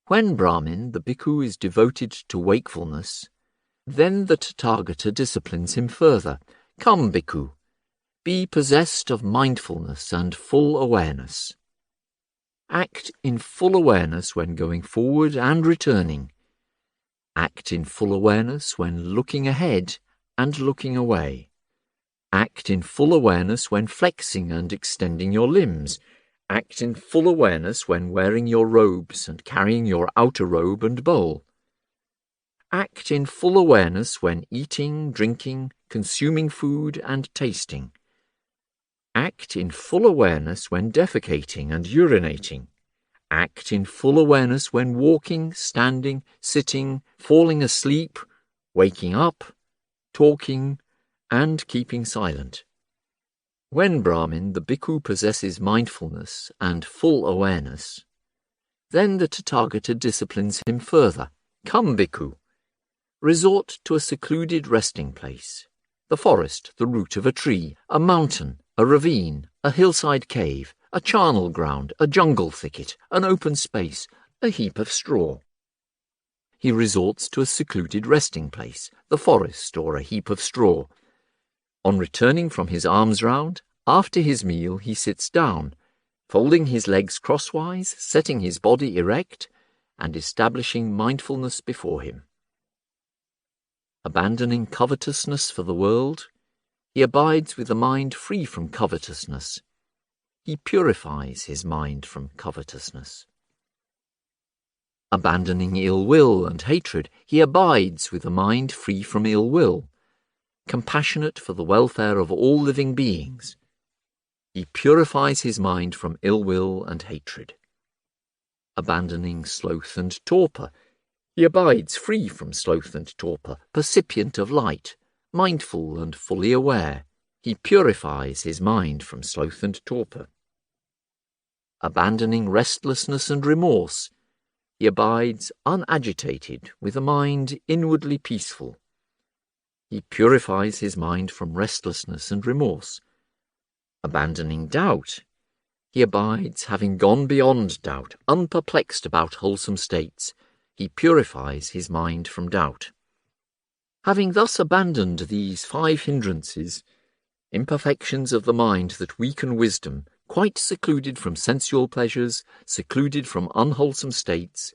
When Brahmin, the bhikkhu, is devoted to wakefulness, then the Tathagata disciplines him further. Come, bhikkhu, be possessed of mindfulness and full awareness. Act in full awareness when going forward and returning. Act in full awareness when looking ahead and looking away. Act in full awareness when flexing and extending your limbs. Act in full awareness when wearing your robes and carrying your outer robe and bowl. Act in full awareness when eating, drinking, consuming food and tasting. Act in full awareness when defecating and urinating. Act in full awareness when walking, standing, sitting, falling asleep, waking up, talking, and keeping silent. When Brahmin, the bhikkhu, possesses mindfulness and full awareness, then the Tathagata disciplines him further. Come, bhikkhu, resort to a secluded resting place, the forest, the root of a tree, a mountain, a ravine, a hillside cave, a charnel ground, a jungle thicket, an open space, a heap of straw. He resorts to a secluded resting place, the forest or a heap of straw. On returning from his alms round, after his meal he sits down, folding his legs crosswise, setting his body erect, and establishing mindfulness before him. Abandoning covetousness for the world, he abides with a mind free from covetousness. He purifies his mind from covetousness. Abandoning ill will and hatred, he abides with a mind free from ill will, compassionate for the welfare of all living beings. He purifies his mind from ill will and hatred. Abandoning sloth and torpor, he abides free from sloth and torpor, percipient of light, mindful and fully aware. He purifies his mind from sloth and torpor. Abandoning restlessness and remorse, he abides unagitated with a mind inwardly peaceful. He purifies his mind from restlessness and remorse. Abandoning doubt, he abides having gone beyond doubt, unperplexed about wholesome states. He purifies his mind from doubt. Having thus abandoned these 5 hindrances, imperfections of the mind that weaken wisdom, quite secluded from sensual pleasures, secluded from unwholesome states,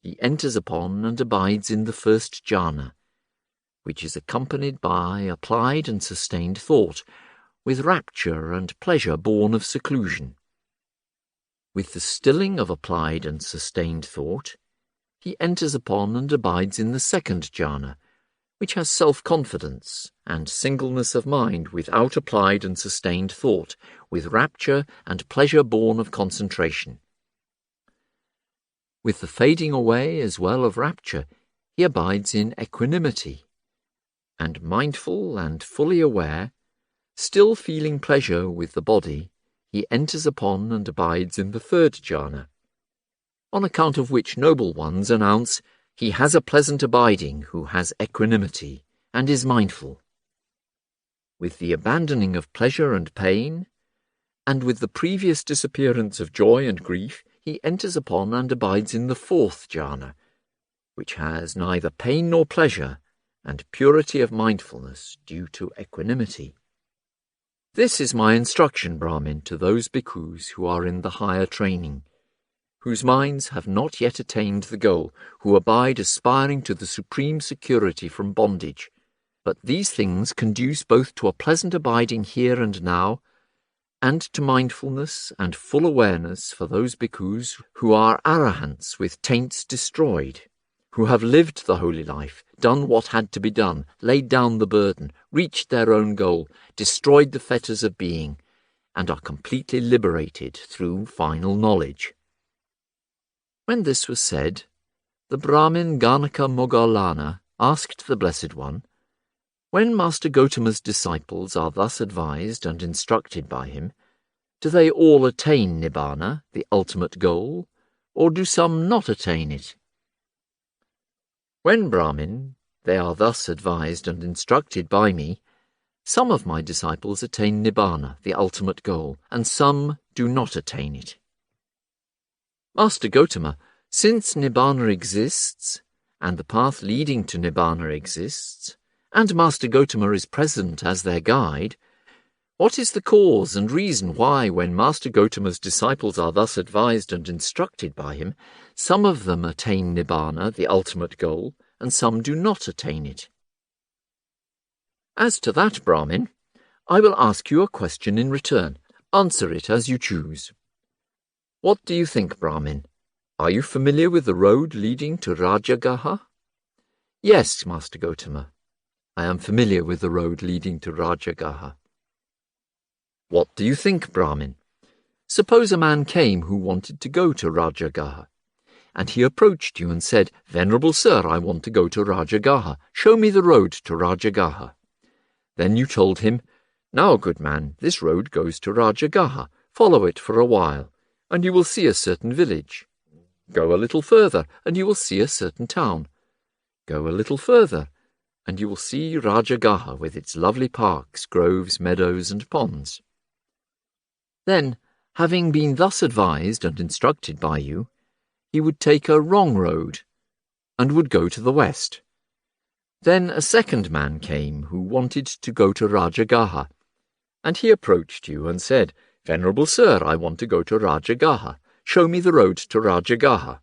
he enters upon and abides in the first jhana, which is accompanied by applied and sustained thought, with rapture and pleasure born of seclusion. With the stilling of applied and sustained thought, he enters upon and abides in the second jhana, which has self-confidence and singleness of mind without applied and sustained thought, with rapture and pleasure born of concentration. With the fading away as well of rapture, he abides in equanimity, and mindful and fully aware, still feeling pleasure with the body, he enters upon and abides in the third jhana, on account of which noble ones announce, he has a pleasant abiding who has equanimity and is mindful. With the abandoning of pleasure and pain, and with the previous disappearance of joy and grief, he enters upon and abides in the fourth jhana, which has neither pain nor pleasure, and purity of mindfulness due to equanimity. This is my instruction, Brahmin, to those bhikkhus who are in the higher training, whose minds have not yet attained the goal, who abide aspiring to the supreme security from bondage. But these things conduce both to a pleasant abiding here and now, and to mindfulness and full awareness for those bhikkhus who are arahants with taints destroyed, who have lived the holy life, done what had to be done, laid down the burden, reached their own goal, destroyed the fetters of being, and are completely liberated through final knowledge. When this was said, the Brahmin Ganaka Moggallana asked the Blessed One, when Master Gautama's disciples are thus advised and instructed by him, do they all attain Nibbana, the ultimate goal, or do some not attain it? When, Brahmin, they are thus advised and instructed by me, some of my disciples attain Nibbana, the ultimate goal, and some do not attain it. Master Gautama, Since Nibbana exists, and the path leading to Nibbana exists, and Master Gotama is present as their guide, what is the cause and reason why, when Master Gotama's disciples are thus advised and instructed by him, some of them attain Nibbana, the ultimate goal, and some do not attain it? As to that, Brahmin, I will ask you a question in return. Answer it as you choose. What do you think, Brahmin? Are you familiar with the road leading to Rajagaha? Yes, Master Gotama. I am familiar with the road leading to Rajagaha. What do you think, Brahmin? Suppose a man came who wanted to go to Rajagaha, and he approached you and said, "Venerable sir, I want to go to Rajagaha. Show me the road to Rajagaha." Then you told him, "Now, good man, this road goes to Rajagaha. Follow it for a while, and you will see a certain village. Go a little further, and you will see a certain town. Go a little further, and you will see Rajagaha with its lovely parks, groves, meadows, and ponds." Then, having been thus advised and instructed by you, he would take a wrong road, and would go to the west. Then a second man came who wanted to go to Rajagaha, and he approached you and said, "Venerable sir, I want to go to Rajagaha. Show me the road to Rajagaha."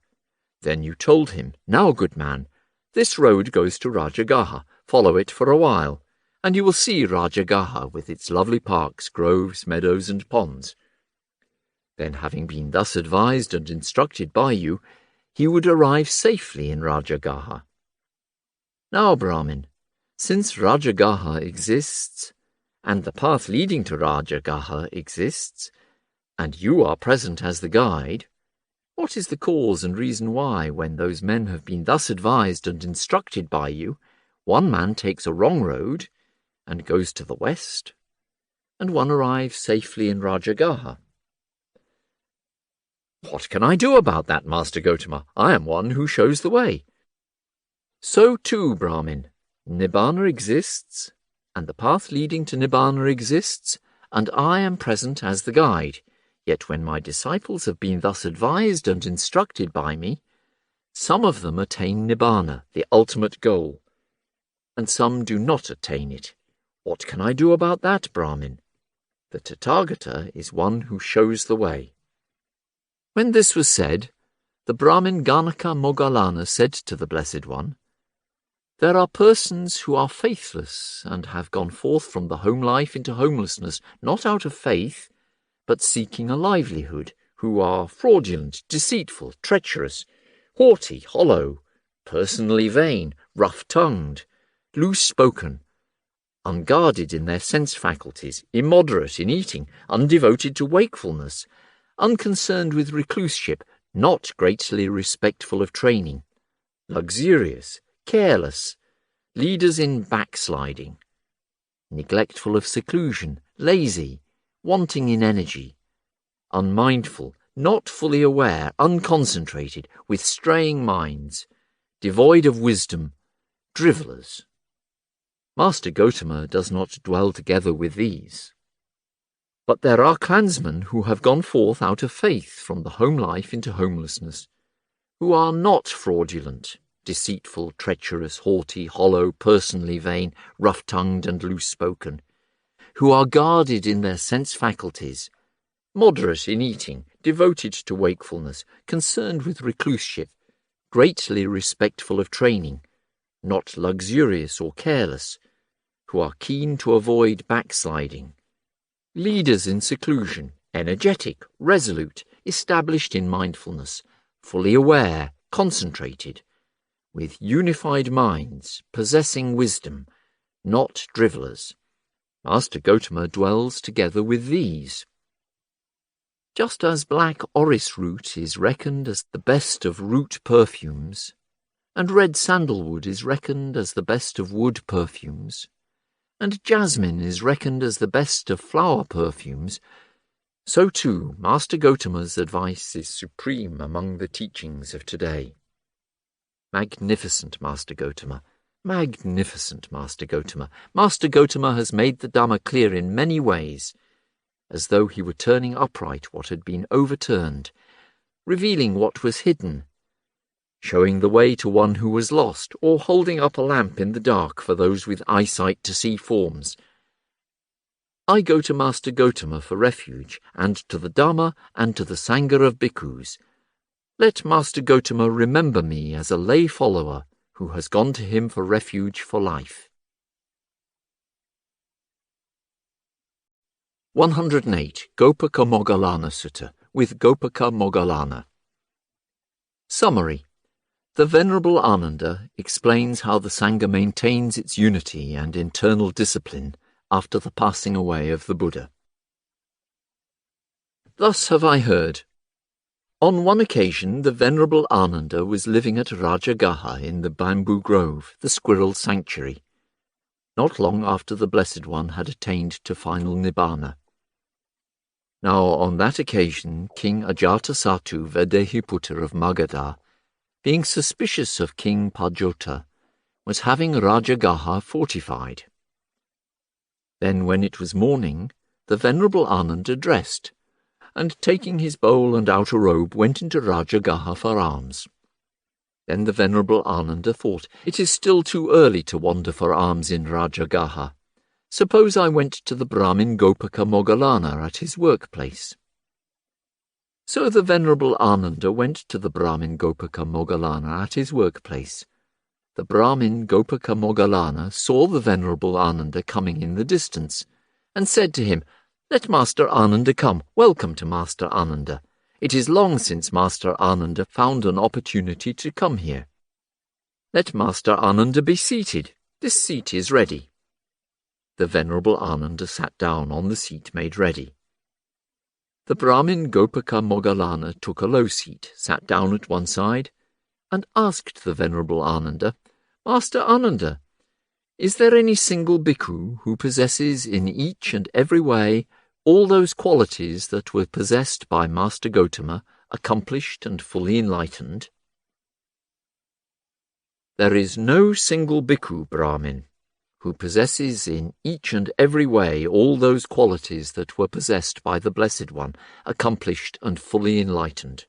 Then you told him, "Now, good man, this road goes to Rajagaha. Follow it for a while, and you will see Rajagaha with its lovely parks, groves, meadows, and ponds." Then, having been thus advised and instructed by you, he would arrive safely in Rajagaha. Now, Brahmin, since Rajagaha exists, and the path leading to Rajagaha exists, and you are present as the guide, what is the cause and reason why, when those men have been thus advised and instructed by you, one man takes a wrong road and goes to the west, and one arrives safely in Rajagaha? What can I do about that, Master Gotama? I am one who shows the way. So too, Brahmin, Nibbana exists, and the path leading to Nibbana exists, and I am present as the guide. Yet when my disciples have been thus advised and instructed by me, some of them attain Nibbana, the ultimate goal, and some do not attain it. What can I do about that, Brahmin? The Tathagata is one who shows the way. When this was said, the Brahmin Ganaka Moggallana said to the Blessed One, "There are persons who are faithless and have gone forth from the home life into homelessness, not out of faith, but seeking a livelihood, who are fraudulent, deceitful, treacherous, haughty, hollow, personally vain, rough-tongued, loose-spoken, unguarded in their sense faculties, immoderate in eating, undevoted to wakefulness, unconcerned with recluseship, not greatly respectful of training, luxurious, careless, leaders in backsliding, neglectful of seclusion, lazy, wanting in energy, unmindful, not fully aware, unconcentrated, with straying minds, devoid of wisdom, drivellers." Master Gotama does not dwell together with these. But there are clansmen who have gone forth out of faith from the home life into homelessness, who are not fraudulent, deceitful, treacherous, haughty, hollow, personally vain, rough-tongued and loose-spoken, who are guarded in their sense faculties, moderate in eating, devoted to wakefulness, concerned with recluseship, greatly respectful of training, not luxurious or careless, who are keen to avoid backsliding, leaders in seclusion, energetic, resolute, established in mindfulness, fully aware, concentrated, with unified minds, possessing wisdom, not drivellers. Master Gotama dwells together with these. Just as black orris root is reckoned as the best of root perfumes, and red sandalwood is reckoned as the best of wood perfumes, and jasmine is reckoned as the best of flower perfumes, so too Master Gotama's advice is supreme among the teachings of today. Magnificent Master Gotama, magnificent Master Gotama. Master Gotama has made the Dhamma clear in many ways, as though he were turning upright what had been overturned, revealing what was hidden, showing the way to one who was lost, or holding up a lamp in the dark for those with eyesight to see forms. I go to Master Gotama for refuge, and to the Dharma and to the Sangha of bhikkhus. Let Master Gotama remember me as a lay follower who has gone to him for refuge for life. 108. Gopaka Moggallana Sutta, with Gopaka Moggallana. Summary. The Venerable Ananda explains how the Sangha maintains its unity and internal discipline after the passing away of the Buddha. Thus have I heard. On one occasion the Venerable Ananda was living at Rajagaha in the bamboo grove, the squirrel sanctuary, not long after the Blessed One had attained to final Nibbana. Now on that occasion King Ajatasattu Vedehiputra of Magadha, being suspicious of King Pajjota, was having Rajagaha fortified. Then when it was morning, the Venerable Ananda dressed, and taking his bowl and outer robe went into Rajagaha for alms. Then the Venerable Ananda thought, it is still too early to wander for alms in Rajagaha. Suppose I went to the Brahmin Gopaka Moggallana at his workplace. So the Venerable Ananda went to the Brahmin Gopaka Moggallana at his workplace. The Brahmin Gopaka Moggallana saw the Venerable Ananda coming in the distance, and said to him, Let Master Ananda come. Welcome to Master Ananda. It is long since Master Ananda found an opportunity to come here. Let Master Ananda be seated. This seat is ready. The Venerable Ananda sat down on the seat made ready. The Brahmin Gopaka Moggallana took a low seat, sat down at one side, and asked the Venerable Ananda, Master Ananda, is there any single bhikkhu who possesses in each and every way all those qualities that were possessed by Master Gotama, accomplished and fully enlightened? There is no single bhikkhu, Brahmin, who possesses in each and every way all those qualities that were possessed by the Blessed One, accomplished and fully enlightened.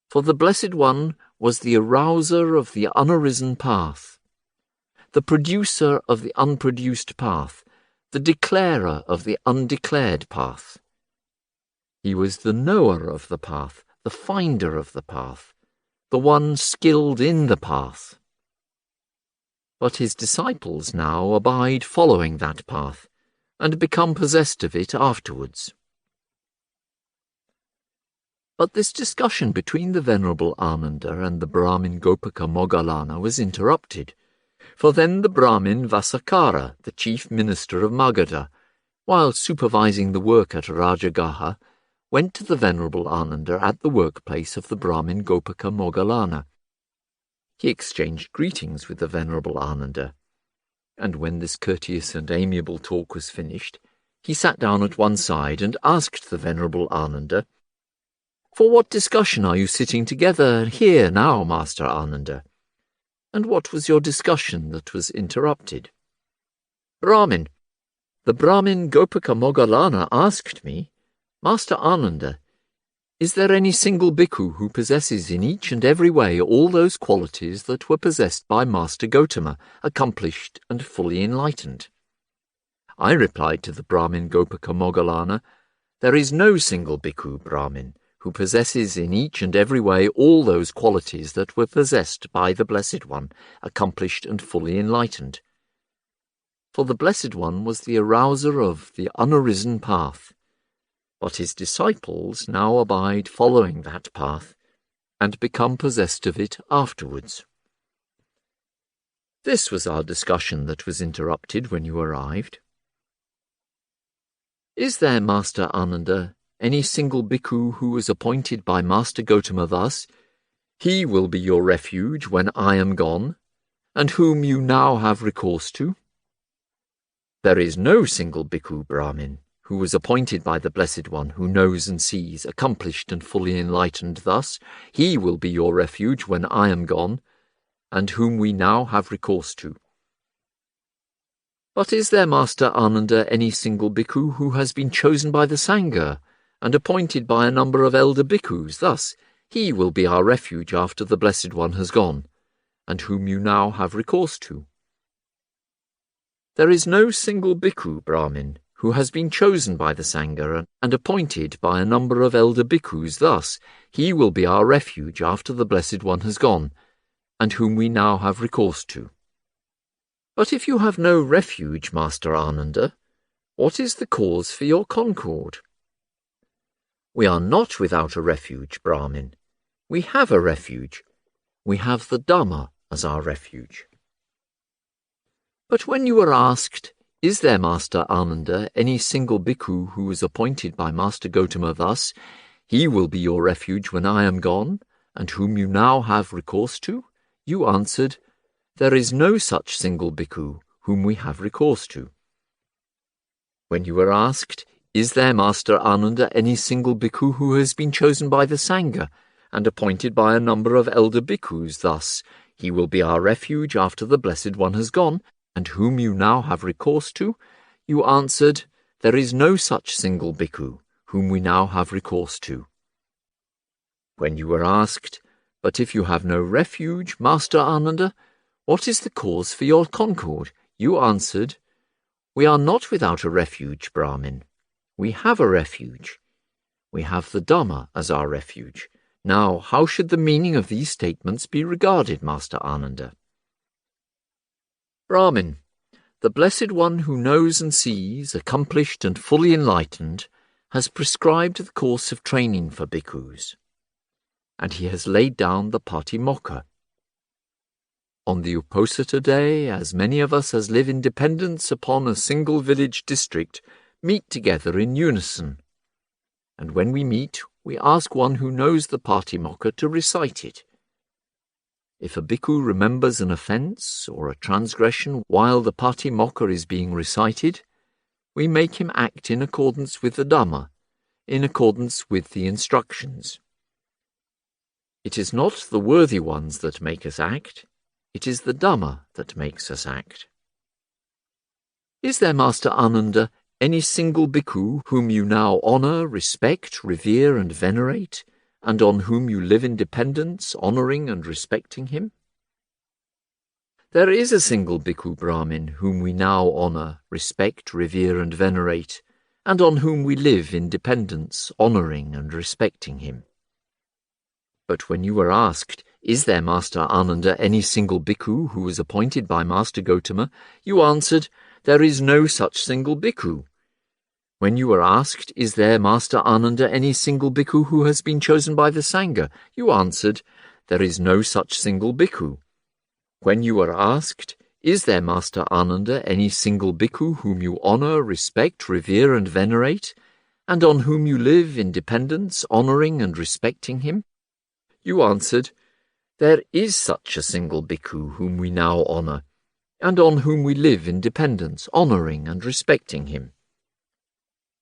For the Blessed One was the arouser of the unarisen path, the producer of the unproduced path, the declarer of the undeclared path. He was the knower of the path, the finder of the path, the one skilled in the path. But his disciples now abide following that path, and become possessed of it afterwards. But this discussion between the Venerable Ananda and the Brahmin Gopaka Moggallana was interrupted, for then the Brahmin Vasakara, the chief minister of Magadha, while supervising the work at Rajagaha, went to the Venerable Ananda at the workplace of the Brahmin Gopaka Moggallana. He exchanged greetings with the Venerable Ananda, and when this courteous and amiable talk was finished, he sat down at one side and asked the Venerable Ananda, For what discussion are you sitting together here now, Master Ananda? And what was your discussion that was interrupted? Brahmin, the Brahmin Gopaka Moggallana asked me, Master Ananda, is there any single bhikkhu who possesses in each and every way all those qualities that were possessed by Master Gotama, accomplished and fully enlightened? I replied to the Brahmin Gopaka Moggallana, There is no single bhikkhu, Brahmin, who possesses in each and every way all those qualities that were possessed by the Blessed One, accomplished and fully enlightened. For the Blessed One was the arouser of the unarisen path, but his disciples now abide following that path, and become possessed of it afterwards. This was our discussion that was interrupted when you arrived. Is there, Master Ananda, any single bhikkhu who was appointed by Master Gotama thus, He will be your refuge when I am gone, and whom you now have recourse to? There is no single bhikkhu, Brahmin, who was appointed by the Blessed One, who knows and sees, accomplished and fully enlightened thus, He will be your refuge when I am gone, and whom we now have recourse to. But is there, Master Ananda, any single bhikkhu who has been chosen by the Sangha, and appointed by a number of elder bhikkhus thus, He will be our refuge after the Blessed One has gone, and whom you now have recourse to. There is no single bhikkhu, Brahmin, who has been chosen by the Sangha and appointed by a number of elder bhikkhus thus, he will be our refuge after the Blessed One has gone, and whom we now have recourse to. But if you have no refuge, Master Ananda, what is the cause for your concord? We are not without a refuge, Brahmin. We have a refuge. We have the Dhamma as our refuge. But when you were asked, is there, Master Ananda, any single bhikkhu who was appointed by Master Gotama thus, he will be your refuge when I am gone, and whom you now have recourse to? You answered, there is no such single bhikkhu whom we have recourse to. When you were asked, is there, Master Ananda, any single bhikkhu who has been chosen by the Sangha and appointed by a number of elder bhikkhus thus, he will be our refuge after the Blessed One has gone, and whom you now have recourse to? You answered, there is no such single bhikkhu whom we now have recourse to. When you were asked, but if you have no refuge, Master Ananda, what is the cause for your concord? You answered, we are not without a refuge, Brahmin. We have a refuge. We have the Dhamma as our refuge. Now, how should the meaning of these statements be regarded, Master Ananda? Brahmin, the Blessed One who knows and sees, accomplished and fully enlightened, has prescribed the course of training for bhikkhus, and he has laid down the Patimokkha. On the Uposatha day, as many of us as live in dependence upon a single village district meet together in unison, and when we meet, we ask one who knows the Patimokkha to recite it. If a bhikkhu remembers an offence or a transgression while the Patimokkha is being recited, we make him act in accordance with the Dhamma, in accordance with the instructions. It is not the worthy ones that make us act, it is the Dhamma that makes us act. Is there, Master Ananda, any single bhikkhu whom you now honour, respect, revere and venerate, and on whom you live in dependence, honouring and respecting him? There is a single bhikkhu Brahmin whom we now honour, respect, revere and venerate, and on whom we live in dependence, honouring and respecting him. But when you were asked, is there, Master Ananda, any single bhikkhu who was appointed by Master Gotama, you answered, there is no such single bhikkhu. When you were asked, is there, Master Ananda, any single bhikkhu who has been chosen by the Sangha, you answered, there is no such single bhikkhu. When you were asked, is there, Master Ananda, any single bhikkhu whom you honour, respect, revere and venerate, and on whom you live in dependence, honouring and respecting him? You answered, there is such a single bhikkhu whom we now honour, and on whom we live in dependence, honouring and respecting him.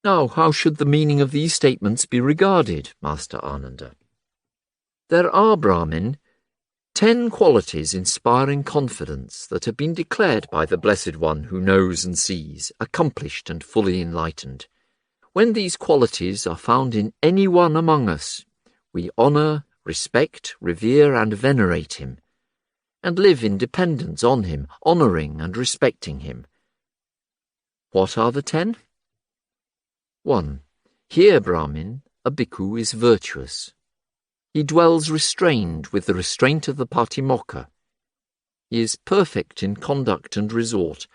Now, how should the meaning of these statements be regarded, Master Ananda? There are, Brahmin, 10 qualities inspiring confidence that have been declared by the Blessed One who knows and sees, accomplished and fully enlightened. When these qualities are found in any one among us, we honour, respect, revere and venerate him, and live in dependence on him, honouring and respecting him. What are the 10? 1. Here, Brahmin, a bhikkhu is virtuous. He dwells restrained with the restraint of the Patimokkha. He is perfect in conduct and resort,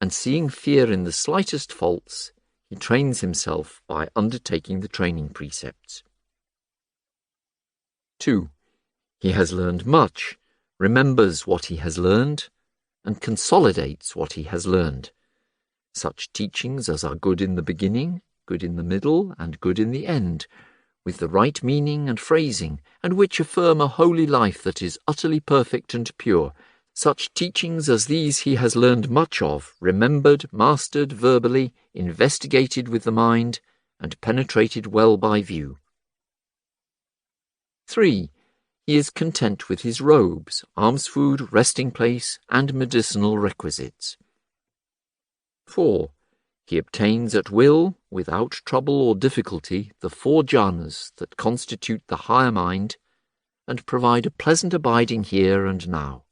and seeing fear in the slightest faults, he trains himself by undertaking the training precepts. 2. He has learned much, remembers what he has learned, and consolidates what he has learned. Such teachings as are good in the beginning, good in the middle, and good in the end, with the right meaning and phrasing, and which affirm a holy life that is utterly perfect and pure. Such teachings as these he has learned much of, remembered, mastered verbally, investigated with the mind, and penetrated well by view. 3. He is content with his robes, alms food, resting place, and medicinal requisites. 4. He obtains at will, without trouble or difficulty, the 4 jhanas that constitute the higher mind and provide a pleasant abiding here and now.